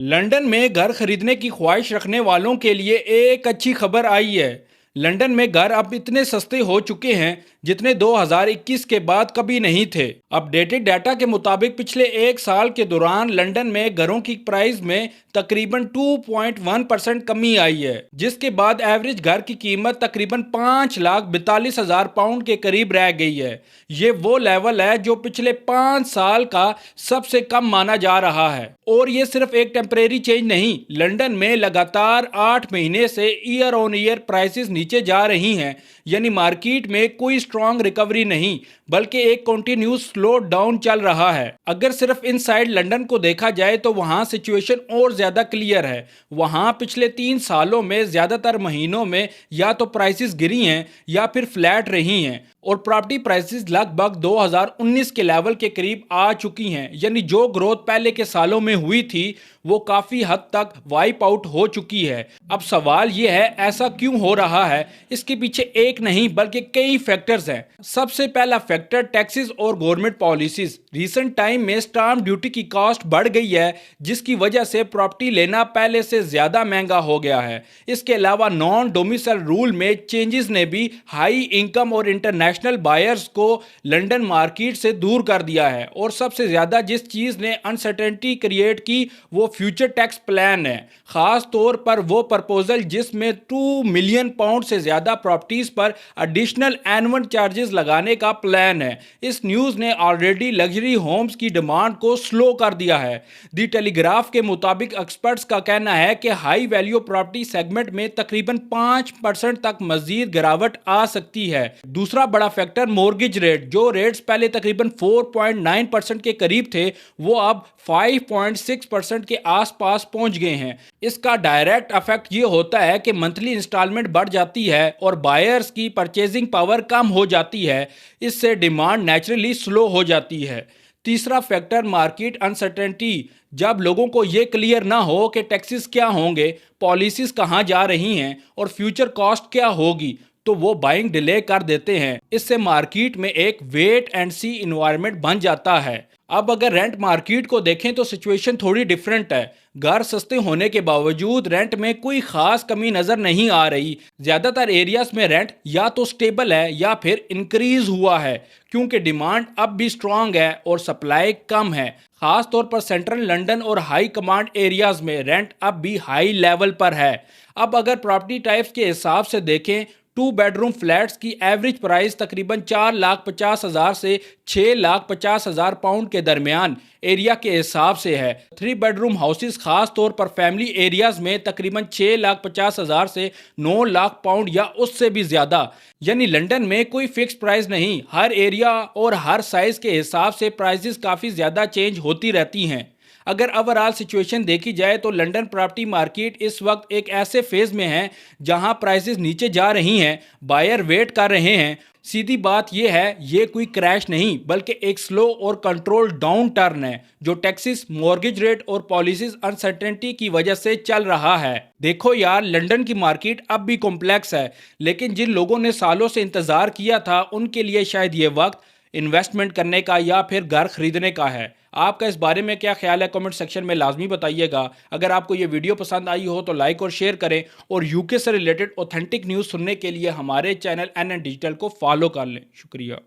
London में घर खरीदने की ख्वाहिश रखने वालों के लिए एक अच्छी खबर आई है। लंदन में घर अब इतने सस्ते हो चुके हैं जितने 2021 के बाद कभी नहीं थे। अपडेटेड डाटा के मुताबिक पिछले एक साल के दौरान लंदन में घरों की प्राइस में तकरीबन 2.1% कमी आई है, जिसके बाद एवरेज घर की कीमत तकरीबन 5,42,000 पाउंड के करीब रह गई है। ये वो लेवल है जो पिछले 5 साल का सबसे कम माना जा रहा है। और ये सिर्फ एक टेम्परेरी चेंज नहीं, लंदन में लगातार 8 महीने से ईयर ऑन ईयर प्राइसेस नीचे जा रही हैं। यानी मार्केट में कोई स्ट्रॉन्ग रिकवरी नहीं, बल्कि एक कंटिन्यूस स्लो डाउन चल रहा है। अगर सिर्फ इनसाइड लंदन को देखा जाए तो वहां सिचुएशन और ज्यादा क्लियर है। वहां पिछले 3 सालों में ज्यादातर महीनों में या तो प्राइसेस गिरी हैं या फिर फ्लैट रही हैं, और प्रॉपर्टी प्राइसेस लगभग 2019 के लेवल के करीब आ चुकी हैं। यानी जो ग्रोथ पहले के सालों में हुई थी वो काफी हद तक वाइप आउट हो चुकी है। अब सवाल ये है, ऐसा क्यों हो रहा है? इसके पीछे एक नहीं बल्कि कई फैक्टर्स हैं। सबसे पहला फैक्टर टैक्सेस और गवर्नमेंट पॉलिसीज। रिसेंट टाइम में स्टाम्प ड्यूटी की कॉस्ट बढ़ गई है, जिसकी वजह से प्रॉपर्टी लेना पहले से ज्यादा महंगा हो गया है। इसके अलावा नॉन डोमिसाइल रूल में चेंजेस ने भी हाई इनकम और इंटरनेशनल बायर्स को लंदन मार्केट से दूर कर दिया है। और सबसे ज्यादा जिस चीज ने अनसर्टेनिटी क्रिएट की वो फ्यूचर टैक्स प्लान है। खास तौर पर वो प्रपोजल जिसमें 2 मिलियन पाउंड से ज्यादा प्रॉपर्टीज पर एडिशनल एनुअल चार्जेस लगाने का प्लान है। इस न्यूज ने ऑलरेडी लग्जरी होम्स की डिमांड को स्लो कर दिया है। दी टेलीग्राफ के मुताबिक एक्सपर्ट्स का कहना है कि हाई वैल्यू प्रॉपर्टी सेगमेंट में तकरीबन 5% तक मजीद गिरावट आ सकती है। दूसरा बड़ा फैक्टर मॉर्गेज रेट। जो रेट्स पहले तकरीबन 4.9% के करीब थे वो अब 5.6% के आसपास पहुंच गए हैं। इसका डायरेक्ट इफेक्ट ये होता है कि मंथली इंस्टॉलमेंट बढ़ जाती है और बायर्स की परचेजिंग पावर कम हो जाती है। इससे डिमांड नेचुरली स्लो हो जाती है। तीसरा फैक्टर मार्केट अनसर्टेनिटी। जब लोगों को ये क्लियर ना हो कि टैक्सेस क्या होंगे, पॉलिसीज कहाँ जा रही हैं और फ्यूचर कॉस्ट क्या होगी, तो वो बाइंग डिले कर देते हैं। इससे मार्केट में एक वेट एंड सी इन्वायरमेंट बन जाता है। अब अगर रेंट मार्केट को देखें तो सिचुएशन थोड़ी डिफरेंट है। घर सस्ते होने के बावजूद रेंट में कोई खास कमी नजर नहीं आ रही। ज्यादातर एरियाज में रेंट या तो स्टेबल है या फिर इंक्रीज हुआ है, क्योंकि डिमांड अब भी स्ट्रांग है और सप्लाई कम है। खास तौर पर सेंट्रल लंदन और हाई कमांड एरियाज में रेंट अब भी हाई लेवल पर है। अब अगर प्रॉपर्टी टाइप्स के हिसाब से देखें, 2 बेडरूम फ्लैट्स की एवरेज प्राइस तकरीबन 4,50,000 से 6,50,000 पाउंड के दरमियान एरिया के हिसाब से है। 3 बेडरूम हाउसेस खास तौर पर फैमिली एरियाज में तकरीबन 6,50,000 से 9 लाख पाउंड या उससे भी ज्यादा। यानी लंदन में कोई फिक्स प्राइस नहीं, हर एरिया और हर साइज के हिसाब से प्राइसेस काफी ज्यादा चेंज होती रहती हैं। अगर ओवरऑल सिचुएशन देखी जाए तो लंदन प्रॉपर्टी मार्केट इस वक्त एक ऐसे फेज में है जहां प्राइसेस नीचे जा रही हैं, बायर वेट कर रहे हैं। सीधी बात यह है, ये कोई क्रैश नहीं बल्कि एक स्लो और कंट्रोल डाउन टर्न है जो टैक्सेस, मॉर्गेज रेट और पॉलिसीज अनसर्टेनिटी की वजह से चल रहा है। देखो यार, लंदन की मार्केट अब भी कॉम्प्लेक्स है, लेकिन जिन लोगों ने सालों से इंतजार किया था उनके लिए शायद ये वक्त इन्वेस्टमेंट करने का या फिर घर खरीदने का है। आपका इस बारे में क्या ख्याल है? कमेंट सेक्शन में लाजमी बताइएगा। अगर आपको ये वीडियो पसंद आई हो तो लाइक और शेयर करें, और यूके से रिलेटेड ऑथेंटिक न्यूज़ सुनने के लिए हमारे चैनल NN डिजिटल को फॉलो कर लें। शुक्रिया।